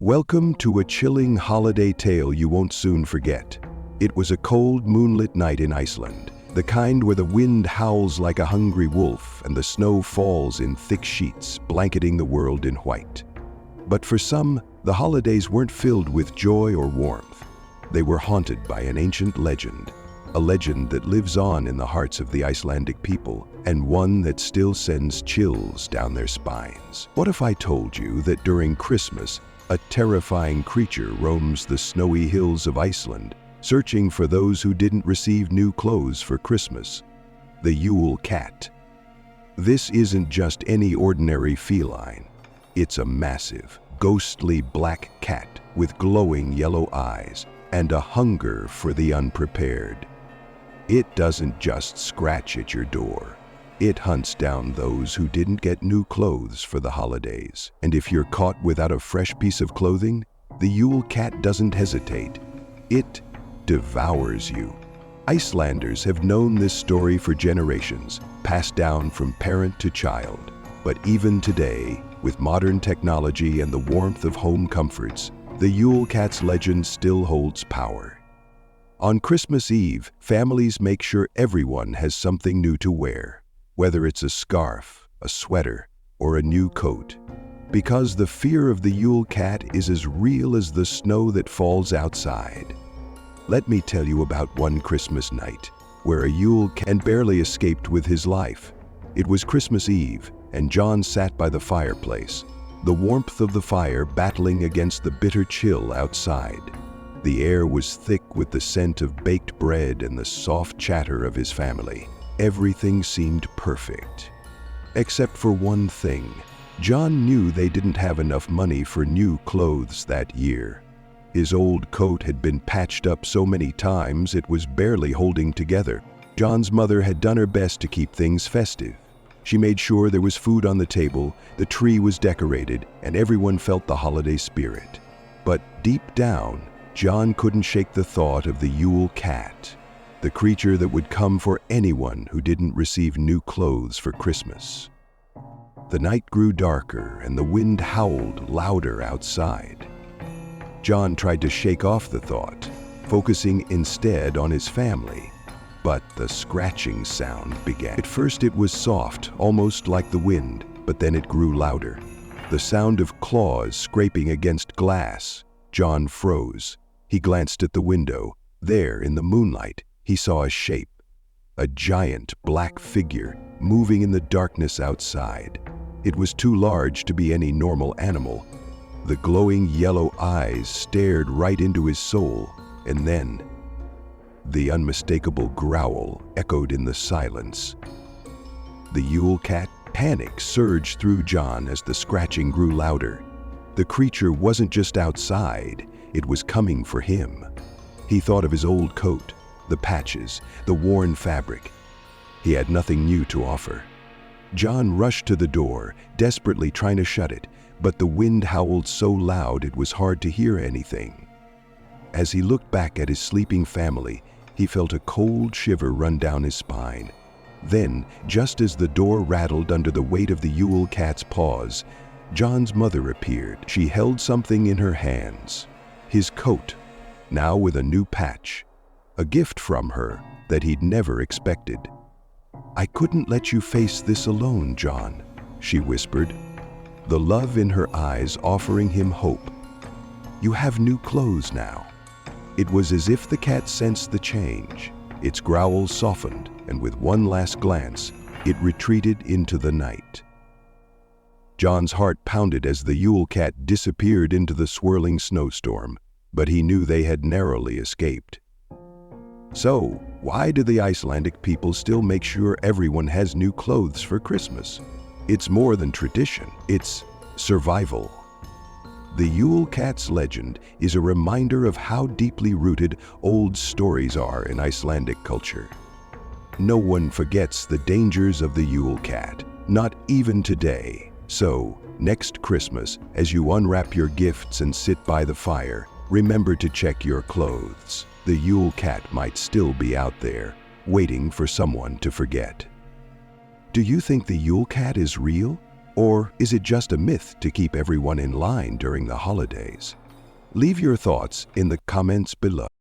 Welcome to a chilling holiday tale you won't soon forget. It was a cold, moonlit night in Iceland, the kind where the wind howls like a hungry wolf and the snow falls in thick sheets, blanketing the world in white. But for some, the holidays weren't filled with joy or warmth. They were haunted by an ancient legend, a legend that lives on in the hearts of the Icelandic people, and one that still sends chills down their spines. What if I told you that during Christmas, a terrifying creature roams the snowy hills of Iceland, searching for those who didn't receive new clothes for Christmas? The Yule Cat. This isn't just any ordinary feline. It's a massive, ghostly black cat with glowing yellow eyes and a hunger for the unprepared. It doesn't just scratch at your door. It hunts down those who didn't get new clothes for the holidays. And if you're caught without a fresh piece of clothing, the Yule Cat doesn't hesitate. It devours you. Icelanders have known this story for generations, passed down from parent to child. But even today, with modern technology and the warmth of home comforts, the Yule Cat's legend still holds power. On Christmas Eve, families make sure everyone has something new to wear. Whether it's a scarf, a sweater, or a new coat. Because the fear of the Yule Cat is as real as the snow that falls outside. Let me tell you about one Christmas night, where a Yule Cat barely escaped with his life. It was Christmas Eve, and John sat by the fireplace, the warmth of the fire battling against the bitter chill outside. The air was thick with the scent of baked bread and the soft chatter of his family. Everything seemed perfect. Except for one thing. John knew they didn't have enough money for new clothes that year. His old coat had been patched up so many times it was barely holding together. John's mother had done her best to keep things festive. She made sure there was food on the table, the tree was decorated, and everyone felt the holiday spirit. But deep down, John couldn't shake the thought of the Yule Cat. The creature that would come for anyone who didn't receive new clothes for Christmas. The night grew darker and the wind howled louder outside. John tried to shake off the thought, focusing instead on his family. But the scratching sound began. At first it was soft, almost like the wind, but then it grew louder. The sound of claws scraping against glass. John froze. He glanced at the window. There, in the moonlight, he saw a shape, a giant black figure moving in the darkness outside. It was too large to be any normal animal. The glowing yellow eyes stared right into his soul, and then the unmistakable growl echoed in the silence. The Yule Cat. Panic surged through John as the scratching grew louder. The creature wasn't just outside, it was coming for him. He thought of his old coat, the patches, the worn fabric. He had nothing new to offer. John rushed to the door, desperately trying to shut it, but the wind howled so loud it was hard to hear anything. As he looked back at his sleeping family, he felt a cold shiver run down his spine. Then, just as the door rattled under the weight of the Yule Cat's paws, John's mother appeared. She held something in her hands. His coat, now with a new patch. A gift from her that he'd never expected. "I couldn't let you face this alone, John," she whispered, the love in her eyes offering him hope. "You have new clothes now." It was as if the cat sensed the change. Its growl softened, and with one last glance, it retreated into the night. John's heart pounded as the Yule Cat disappeared into the swirling snowstorm, but he knew they had narrowly escaped. So, why do the Icelandic people still make sure everyone has new clothes for Christmas? It's more than tradition, it's survival. The Yule Cat's legend is a reminder of how deeply rooted old stories are in Icelandic culture. No one forgets the dangers of the Yule Cat, not even today. So, next Christmas, as you unwrap your gifts and sit by the fire, remember to check your clothes. The Yule Cat might still be out there, waiting for someone to forget. Do you think the Yule Cat is real? Or is it just a myth to keep everyone in line during the holidays? Leave your thoughts in the comments below.